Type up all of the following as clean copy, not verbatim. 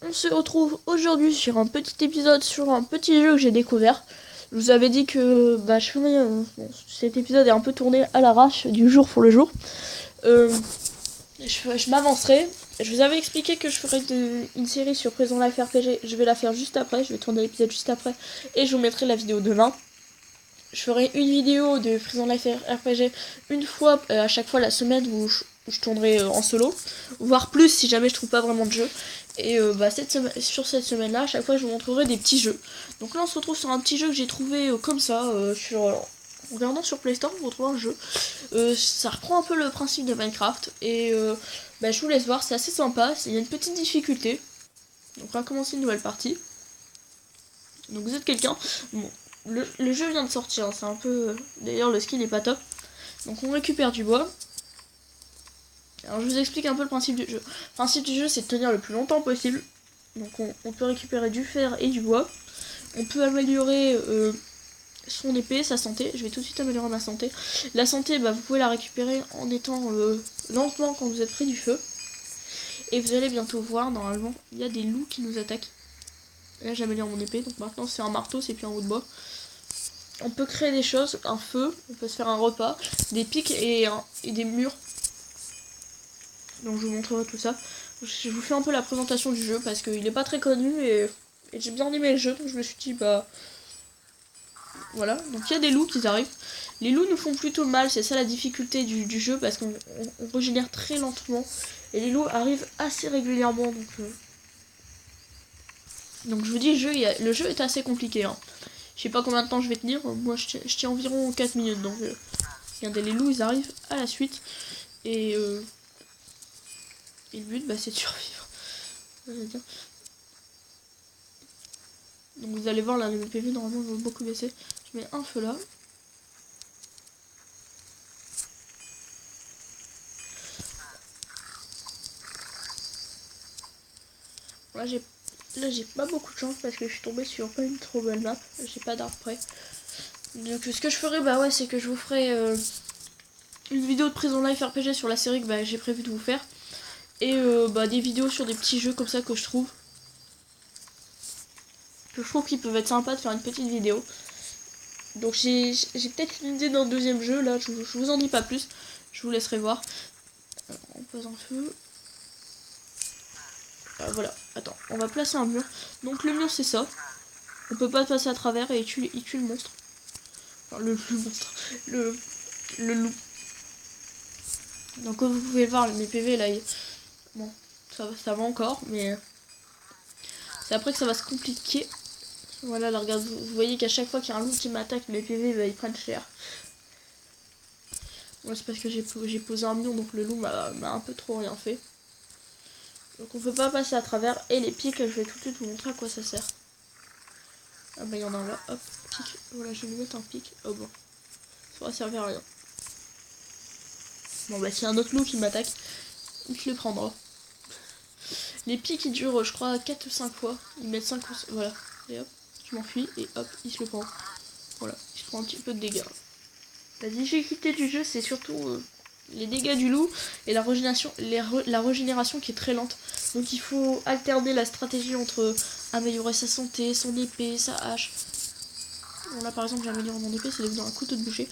On se retrouve aujourd'hui sur un petit épisode sur un petit jeu que j'ai découvert. Je vous avais dit que je ferais, cet épisode est un peu tourné à l'arrache du jour pour le jour. Je m'avancerai. Je vous avais expliqué que je ferais une série sur Prison Life RPG. Je vais la faire juste après. Je vais tourner l'épisode juste après. Et je vous mettrai la vidéo demain. Je ferai une vidéo de Prison Life RPG une fois à chaque fois la semaine où je tournerai en solo, voire plus si jamais je trouve pas vraiment de jeu. Et sur cette semaine-là, à chaque fois je vous montrerai des petits jeux. Donc là on se retrouve sur un petit jeu que j'ai trouvé comme ça, en regardant sur Play Store, on retrouve un jeu. Ça reprend un peu le principe de Minecraft et je vous laisse voir, c'est assez sympa, il y a une petite difficulté. Donc on va commencer une nouvelle partie. Donc vous êtes quelqu'un. Bon, le jeu vient de sortir, c'est un peu... D'ailleurs le skin est pas top. Donc on récupère du bois. Alors je vous explique un peu le principe du jeu. Le principe du jeu c'est de tenir le plus longtemps possible. Donc on peut récupérer du fer et du bois. On peut améliorer son épée, sa santé. Je vais tout de suite améliorer ma santé. La santé, vous pouvez la récupérer en étant lentement quand vous êtes près du feu. Et vous allez bientôt voir, normalement, il y a des loups qui nous attaquent. Là j'améliore mon épée, donc maintenant c'est un marteau, c'est plus un bout de bois. On peut créer des choses, un feu, on peut se faire un repas, des pics et des murs. Donc je vous montrerai tout ça. Je vous fais un peu la présentation du jeu parce qu'il est pas très connu et j'ai bien aimé le jeu, donc je me suis dit voilà. Donc il y a des loups qui arrivent. Les loups nous font plutôt mal, c'est ça la difficulté du jeu parce qu'on régénère très lentement. Et les loups arrivent assez régulièrement, donc je vous dis, le jeu est assez compliqué. Hein. Je sais pas combien de temps je vais tenir. Moi, je tiens environ 4 minutes. Donc, regardez, les loups, ils arrivent à la suite. Et le but, c'est de survivre. Donc, vous allez voir, là, les PV, normalement, vont beaucoup baisser. Je mets un feu là. Là, j'ai pas beaucoup de chance parce que je suis tombée sur pas une trop belle map. J'ai pas d'arbre près. Donc, ce que je ferai, c'est que je vous ferai une vidéo de Prison Life RPG sur la série que j'ai prévu de vous faire. Et des vidéos sur des petits jeux comme ça que je trouve. Je trouve qu'ils peuvent être sympas de faire une petite vidéo. Donc j'ai peut-être une idée d'un deuxième jeu, là je vous en dis pas plus. Je vous laisserai voir. Alors, on pose un feu. Voilà, attends, on va placer un mur. Donc le mur c'est ça. On peut pas passer à travers et il tue le monstre. Enfin, le monstre. Le loup. Donc comme vous pouvez voir, mes PV là, bon, ça va encore, mais c'est après que ça va se compliquer. Voilà, là, regarde, vous voyez qu'à chaque fois qu'il y a un loup qui m'attaque, mes PV, ils prennent cher. Ouais, c'est parce que j'ai posé un mur, donc le loup m'a un peu trop rien fait. Donc on peut pas passer à travers. Et les pics, je vais tout de suite vous montrer à quoi ça sert. Ah il y en a un là, hop, pic. Voilà, je vais lui mettre un pic. Oh bon, ça va servir à rien. Bon s'il y a un autre loup qui m'attaque, il se le prendra. Les pics ils durent je crois 4 ou 5 fois. Ils mettent 5 ou 6, voilà. Et hop, je m'enfuis et hop, il se le prend. Voilà, il se prend un petit peu de dégâts. La difficulté du jeu c'est surtout les dégâts du loup et la régénération qui est très lente. Donc il faut alterner la stratégie entre améliorer sa santé, son épée, sa hache. Bon là par exemple j'ai amélioré mon épée, c'est devenu un couteau de boucher.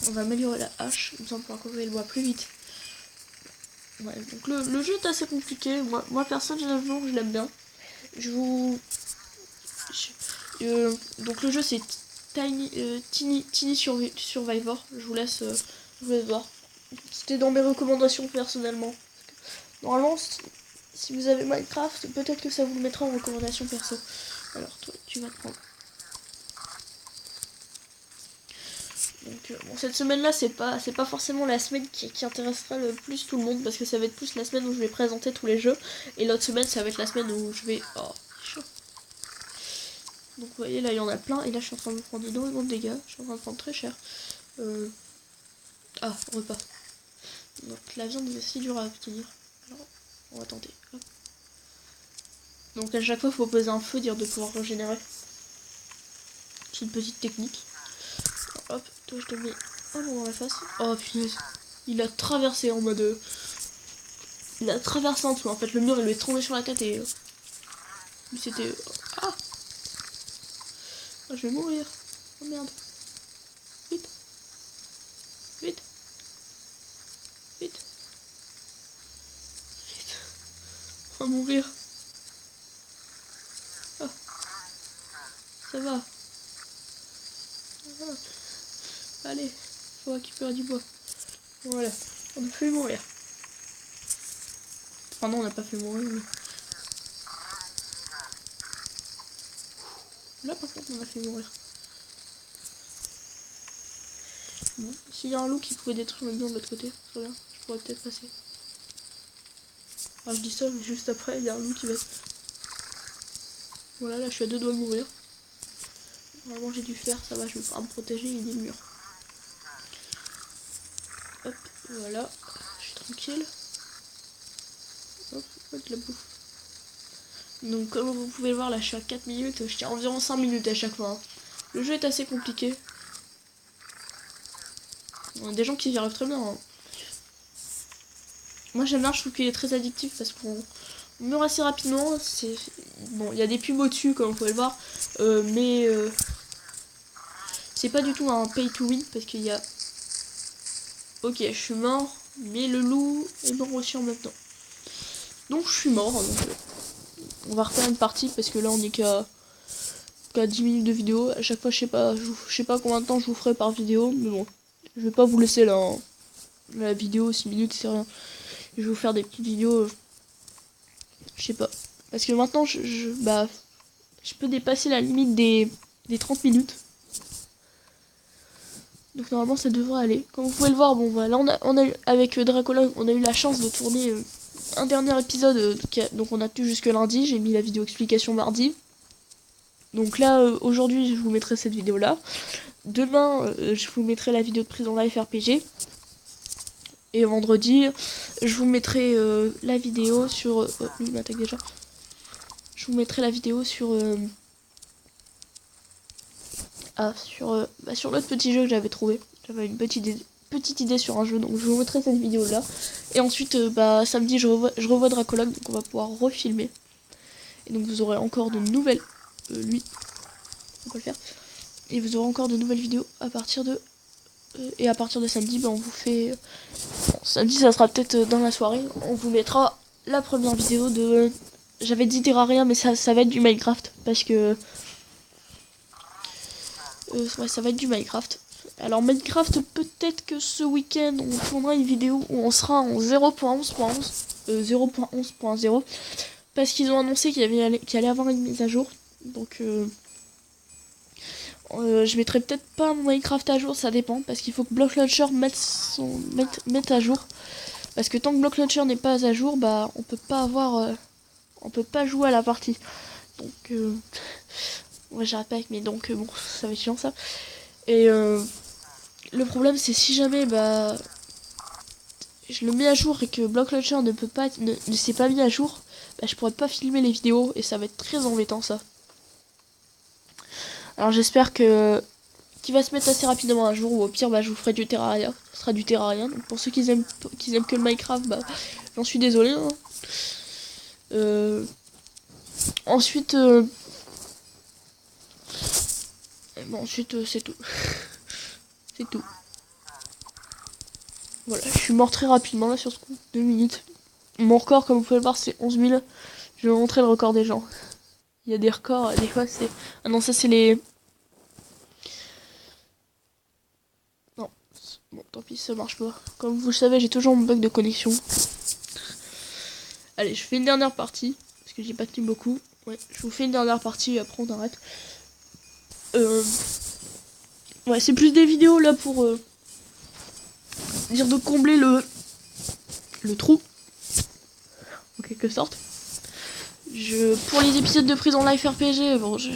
On va améliorer la hache, comme ça on pourra couper le bois plus vite. Ouais, donc le jeu est assez compliqué, moi personnellement je l'aime bien. Donc le jeu c'est Tiny Survivor, je vous laisse voir. C'était dans mes recommandations personnellement. Normalement, si vous avez Minecraft, peut-être que ça vous le mettra en recommandation perso. Alors toi, tu vas te prendre. Donc cette semaine-là, c'est pas forcément la semaine qui intéressera le plus tout le monde, parce que ça va être plus la semaine où je vais présenter tous les jeux, et l'autre semaine, ça va être la semaine où je vais... Oh, chaud. Donc vous voyez, là, il y en a plein, et là, je suis en train de me prendre énormément de dégâts. Je suis en train de prendre très cher. Ah, repas. Donc la viande est aussi dure à obtenir. Alors, on va tenter. Hop. Donc à chaque fois, il faut poser un feu, dire de pouvoir régénérer. C'est une petite technique. Alors, hop, toi je te mets un mot dans la face. Oh punaise, il a traversé en mode... Il a traversé en dessous. En fait, le mur, il lui est tombé sur la tête et... c'était... Ah, je vais mourir. Oh merde. Vite. Vite. Vite. Vite. On va mourir. Ah. Ça va. Ah. Allez. Faut récupérer du bois. Voilà. On a fait mourir. Enfin non, on n'a pas fait mourir. Mais... là par contre, on a fait mourir. Bon, s'il y a un loup qui pouvait détruire le mur de l'autre côté, très bien, je pourrais peut-être passer. Alors je dis ça, mais juste après, il y a un loup qui va... voilà, là je suis à 2 doigts de mourir. Vraiment j'ai dû faire, ça va, je vais pouvoir me protéger, il est mur. Hop, voilà, je suis tranquille. Hop, hop, la bouffe. Donc comme vous pouvez le voir, là je suis à 4 minutes, je tiens environ 5 minutes à chaque fois. Hein. Le jeu est assez compliqué. Il y a des gens qui y arrivent très bien. Hein. Moi j'aime bien, je trouve qu'il est très addictif parce qu'on meurt assez rapidement. C'est bon, il y a des pubs au-dessus comme vous pouvez le voir, mais c'est pas du tout un pay to win parce qu'il y a... ok, je suis mort, mais le loup est mort aussi en même temps. Donc je suis mort, donc on va refaire une partie parce que là on est qu'à 10 minutes de vidéo. À chaque fois je sais pas combien de temps je vous ferai par vidéo, mais bon, je vais pas vous laisser là, hein. La vidéo 6 minutes c'est rien. Je vais vous faire des petites vidéos, je sais pas. Parce que maintenant je peux dépasser la limite des 30 minutes. Donc normalement ça devrait aller. Comme vous pouvez le voir, bon voilà, on a avec Dracula, on a eu la chance de tourner un dernier épisode, donc on a tenu jusque lundi. J'ai mis la vidéo explication mardi. Donc là, aujourd'hui, je vous mettrai cette vidéo là. Demain, je vous mettrai la vidéo de Prison Life RPG. Et vendredi, je vous mettrai la vidéo sur... lui, il m'attaque déjà. Je vous mettrai la vidéo sur... sur l'autre petit jeu que j'avais trouvé. J'avais une petite idée sur un jeu, donc je vous mettrai cette vidéo là. Et ensuite, samedi, je revois Dracula, donc on va pouvoir refilmer. Et donc vous aurez encore de nouvelles... lui, on peut le faire. Et vous aurez encore de nouvelles vidéos à partir de... et à partir de samedi, on vous fait... bon, samedi, ça sera peut-être dans la soirée. On vous mettra la première vidéo de... j'avais dit Terraria, mais ça va être du Minecraft. Parce que... ouais, ça va être du Minecraft. Alors Minecraft, peut-être que ce week-end, on tournera une vidéo où on sera en 0.11.0 parce qu'ils ont annoncé qu'il allait avoir une mise à jour. Donc je mettrai peut-être pas mon Minecraft à jour, ça dépend, parce qu'il faut que Block Launcher mette à jour. Parce que tant que Block Launcher n'est pas à jour, on peut pas avoir... on peut pas jouer à la partie. Donc ouais, j'arrête pas avec mes... donc bon, ça va être chiant ça. Et le problème c'est si jamais je le mets à jour et que Block Launcher ne s'est pas mis à jour, je pourrais pas filmer les vidéos et ça va être très embêtant ça. Alors j'espère qu'il va se mettre assez rapidement à jour, ou au pire je vous ferai du Terraria. Ce sera du Terraria. Donc pour ceux qui aiment que le Minecraft, j'en suis désolé. Hein. Ensuite c'est tout. C'est tout. Voilà, je suis mort très rapidement là sur ce coup, 2 minutes. Mon record, comme vous pouvez le voir, c'est 11 000. Je vais vous montrer le record des gens. Il y a des records, des fois c'est... ah non, ça c'est les... non, bon, tant pis, ça marche pas. Comme vous le savez, j'ai toujours mon bug de connexion. Allez, je fais une dernière partie, parce que j'ai pas tenu beaucoup. Ouais, je vous fais une dernière partie et après on arrête. Ouais, c'est plus des vidéos là pour... dire de combler le trou. En quelque sorte. Pour les épisodes de Prison Life RPG, bon, je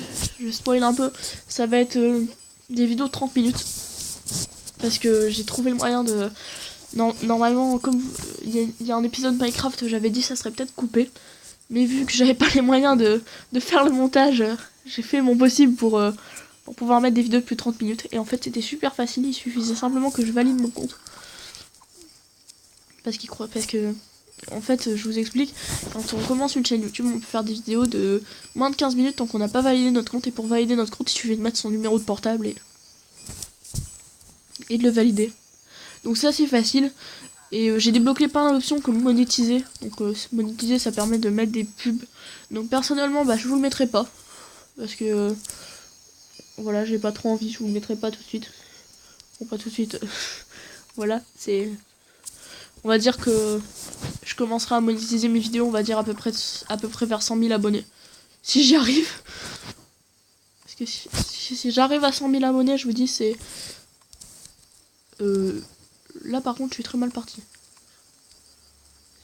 spoil un peu, ça va être des vidéos de 30 minutes. Parce que j'ai trouvé le moyen de... non, normalement, comme il y a un épisode Minecraft, j'avais dit ça serait peut-être coupé. Mais vu que j'avais pas les moyens de faire le montage, j'ai fait mon possible pour pouvoir mettre des vidéos de plus de 30 minutes. Et en fait, c'était super facile, il suffisait simplement que je valide mon compte. Parce que En fait, je vous explique, quand on commence une chaîne YouTube, on peut faire des vidéos de moins de 15 minutes tant qu'on n'a pas validé notre compte. Et pour valider notre compte, il suffit de mettre son numéro de portable et de le valider. Donc ça, c'est facile. Et j'ai débloqué plein d'options comme monétiser. Donc monétiser, ça permet de mettre des pubs. Donc personnellement, bah, je vous le mettrai pas. Parce que voilà, j'ai pas trop envie, je vous le mettrai pas tout de suite. Bon, pas tout de suite. Voilà, c'est... On va dire que je commencerai à monétiser mes vidéos, on va dire à peu près vers 100 000 abonnés. Si j'y arrive. Parce que si j'arrive à 100 000 abonnés, je vous dis, c'est... Là, par contre, je suis très mal parti.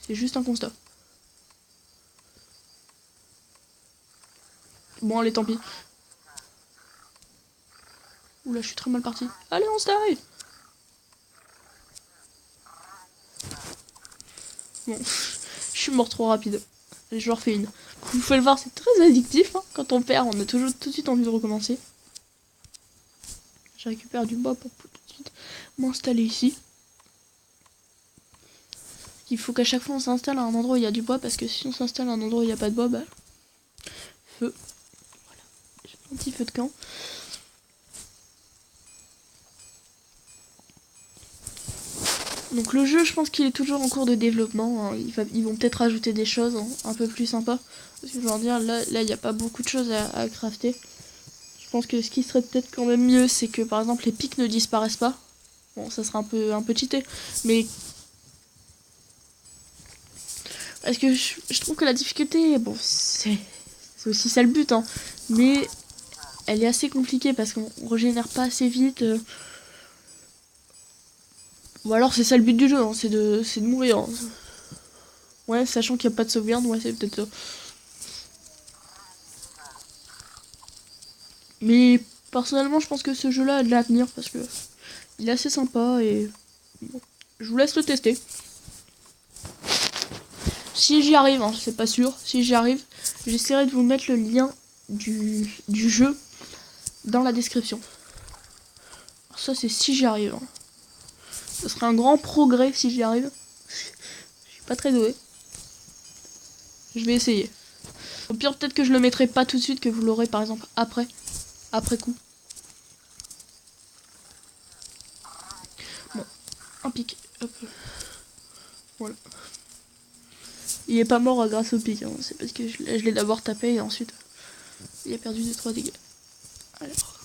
C'est juste un constat. Bon, allez, tant pis. Oula, je suis très mal parti. Allez, on style. Bon, je suis mort trop rapide. Allez, je leur fais une. Vous pouvez le voir, c'est très addictif. Hein. Quand on perd, on a toujours tout de suite envie de recommencer. Je récupère du bois pour tout de suite m'installer ici. Il faut qu'à chaque fois on s'installe à un endroit où il y a du bois, parce que si on s'installe à un endroit où il n'y a pas de bois, bah... Feu. Voilà. J'ai un petit feu de camp. Donc le jeu, je pense qu'il est toujours en cours de développement. Hein. Ils vont peut-être rajouter des choses un peu plus sympas. Parce que je veux dire, là, il n'y a pas beaucoup de choses à crafter. Je pense que ce qui serait peut-être quand même mieux, c'est que par exemple les pics ne disparaissent pas. Bon, ça sera un peu cheaté. Mais... Parce que je trouve que la difficulté, bon, c'est aussi ça le but. Hein. Mais elle est assez compliquée parce qu'on régénère pas assez vite. Ou alors c'est ça le but du jeu, hein, c'est de mourir. Hein. Ouais, sachant qu'il n'y a pas de sauvegarde, ouais, c'est peut-être ça. Mais personnellement, je pense que ce jeu-là a de l'avenir parce que il est assez sympa et bon, je vous laisse le tester. Si j'y arrive, hein, c'est pas sûr, si j'y arrive, j'essaierai de vous mettre le lien du jeu dans la description. Alors ça, c'est si j'y arrive. Hein. Ce serait un grand progrès si j'y arrive. Je suis pas très doué. Je vais essayer. Au pire, peut-être que je le mettrai pas tout de suite, que vous l'aurez par exemple après coup. Bon, un pic. Hop. Voilà. Il est pas mort grâce au pic, hein. C'est parce que je l'ai d'abord tapé et ensuite il a perdu 2-3 dégâts. Alors.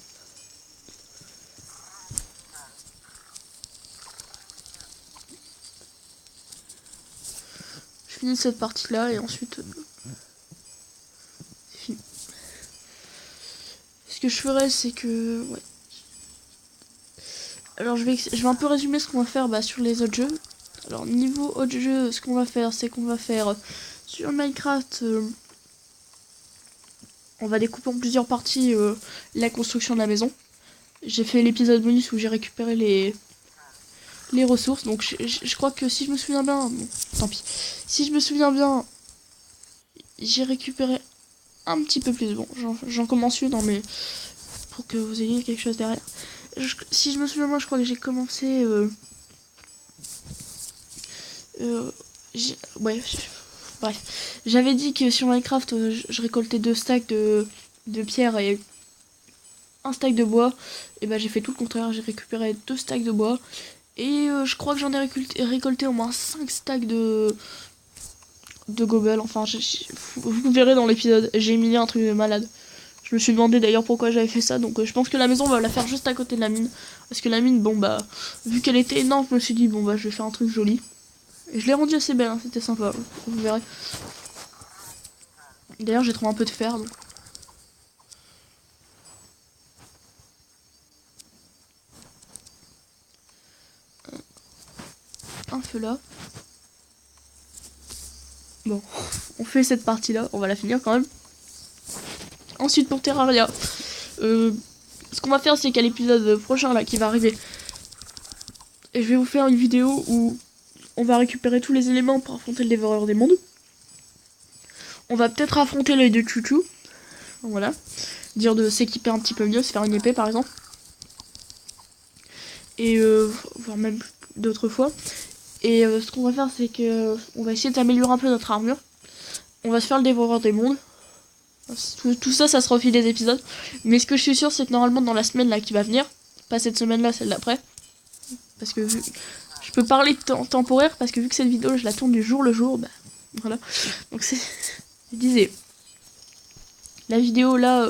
Je finis cette partie là et ensuite c'est fini. Ce que je ferais, c'est que... Ouais. Alors je vais un peu résumer ce qu'on va faire sur les autres jeux. Alors niveau autres jeux, ce qu'on va faire, c'est qu'on va faire sur Minecraft, on va découper en plusieurs parties la construction de la maison. J'ai fait l'épisode bonus où j'ai récupéré les ressources, donc je crois que si je me souviens bien, bon, tant pis. Si je me souviens bien, j'ai récupéré un petit peu plus. Bon, j'en commence une, mais pour que vous ayez quelque chose derrière. Si je me souviens bien, je crois que j'ai commencé... ouais, bref. J'avais dit que sur Minecraft, je récoltais 2 stacks de pierre et un stack de bois. Et bah j'ai fait tout le contraire, j'ai récupéré 2 stacks de bois. Et je crois que j'en ai récolté au moins 5 stacks de gobel. Enfin, vous verrez dans l'épisode, j'ai mis un truc de malade. Je me suis demandé d'ailleurs pourquoi j'avais fait ça, donc je pense que la maison on va la faire juste à côté de la mine. Parce que la mine, bon bah, vu qu'elle était énorme, je me suis dit bon bah je vais faire un truc joli. Et je l'ai rendu assez belle, hein, c'était sympa, vous verrez. D'ailleurs j'ai trouvé un peu de fer, donc. Un feu là. Bon, on fait cette partie là, on va la finir quand même. Ensuite pour Terraria, ce qu'on va faire c'est qu'à l'épisode prochain là qui va arriver, et je vais vous faire une vidéo où on va récupérer tous les éléments pour affronter le dévoreur des mondes. On va peut-être affronter l'œil de Chouchou. Voilà. Dire de s'équiper un petit peu mieux, se faire une épée par exemple. Et voire même d'autres fois. Et ce qu'on va faire, c'est que on va essayer d'améliorer un peu notre armure. On va se faire le dévoreur des mondes. Tout ça, ça sera au fil des épisodes. Mais ce que je suis sûr, c'est que normalement dans la semaine là qui va venir, pas cette semaine là, celle d'après, parce que je peux parler de temporaire, parce que vu que cette vidéo je la tourne du jour le jour, bah voilà. Donc c'est, je disais, la vidéo là,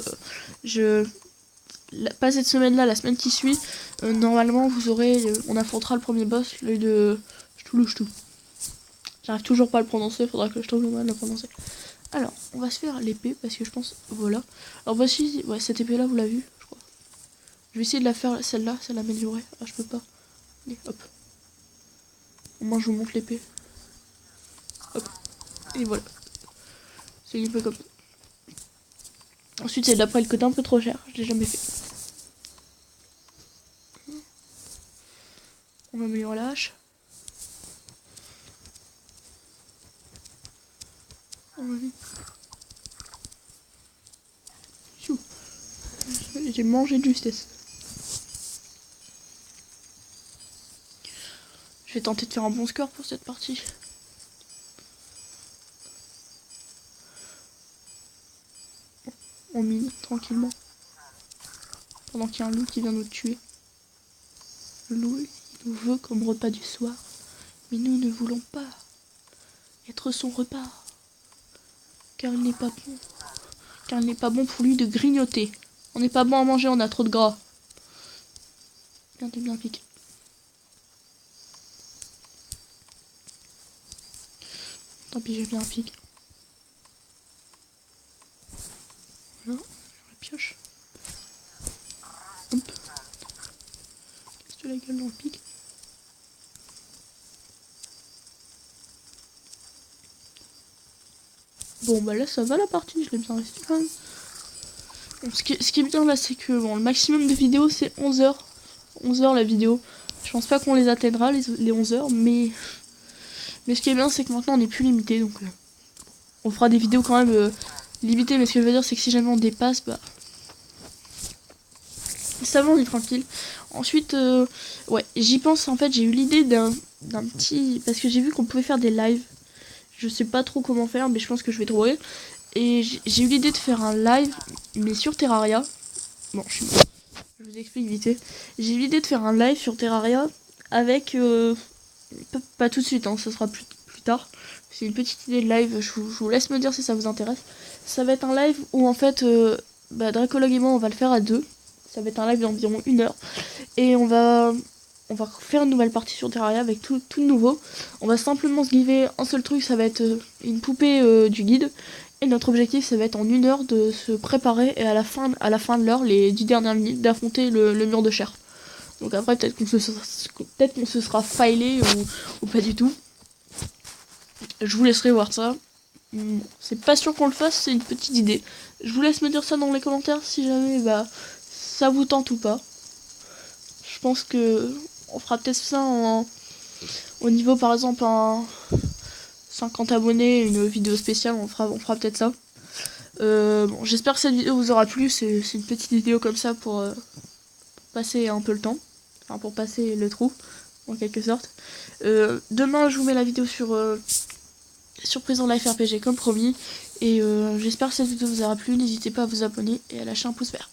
pas cette semaine là, la semaine qui suit, normalement vous aurez, on affrontera le premier boss, l'œil de Ch'toulou. J'arrive toujours pas à le prononcer, faudra que je trouve le moyen de le prononcer. Alors, on va se faire l'épée, parce que je pense, voilà. Alors voici, ouais, cette épée là, vous l'avez vu, je crois. Je vais essayer de la faire, celle-là, celle l'améliorer. Ah, je peux pas. Allez, hop. Au moins, je vous montre l'épée. Hop. Et voilà. C'est l'épée comme ça. Ensuite, c'est d'après le côté un peu trop cher, je l'ai jamais fait. On améliore la hache. J'ai mangé de justesse. Je vais tenter de faire un bon score pour cette partie. On mine tranquillement. Pendant qu'il y a un loup qui vient nous tuer. Le loup, il nous veut comme repas du soir. Mais nous ne voulons pas être son repas. Car il n'est pas bon. Car il n'est pas bon pour lui de grignoter. On n'est pas bon à manger, on a trop de gras. Bien, t'es bien piqué. Tant pis, j'ai bien un pic. Voilà, la pioche. Hop. Casse-toi la gueule dans le pic. Bon, bah là, ça va la partie, je l'ai bien resté quand même. Bon, ce qui est bien là, c'est que bon, le maximum de vidéos, c'est 11 heures. 11 heures la vidéo. Je pense pas qu'on les atteindra, les 11 heures, mais ce qui est bien, c'est que maintenant, on est plus limité, donc on fera des vidéos quand même limitées, mais ce que je veux dire, c'est que si jamais on dépasse, bah ça va, on est tranquille. Ensuite, ouais, j'y pense, en fait, j'ai eu l'idée d'un petit... Parce que j'ai vu qu'on pouvait faire des lives. Je sais pas trop comment faire, mais je pense que je vais trouver. Et j'ai eu l'idée de faire un live, mais sur Terraria. Bon, je vous explique vite fait. J'ai eu l'idée de faire un live sur Terraria avec... pas tout de suite, hein, ça sera plus tard. C'est une petite idée de live, je vous laisse me dire si ça vous intéresse. Ça va être un live où en fait, Dracologue et moi, on va le faire à deux. Ça va être un live d'environ 1 heure. Et on va faire une nouvelle partie sur Terraria avec tout nouveau. On va simplement se giver un seul truc, ça va être une poupée du guide. Et notre objectif, ça va être en 1 heure de se préparer et à la fin de l'heure, les 10 dernières minutes, d'affronter le mur de chair. Donc après, peut-être qu'on se sera filé ou pas du tout. Je vous laisserai voir ça. C'est pas sûr qu'on le fasse, c'est une petite idée. Je vous laisse me dire ça dans les commentaires si jamais ça vous tente ou pas. Je pense que on fera peut-être ça au niveau par exemple un 50 abonnés, une vidéo spéciale, on fera peut-être ça. Bon, j'espère que cette vidéo vous aura plu, c'est une petite vidéo comme ça pour passer un peu le temps, enfin pour passer le trou en quelque sorte. Demain je vous mets la vidéo sur Prison Life RPG comme promis, et j'espère que cette vidéo vous aura plu, n'hésitez pas à vous abonner et à lâcher un pouce vert.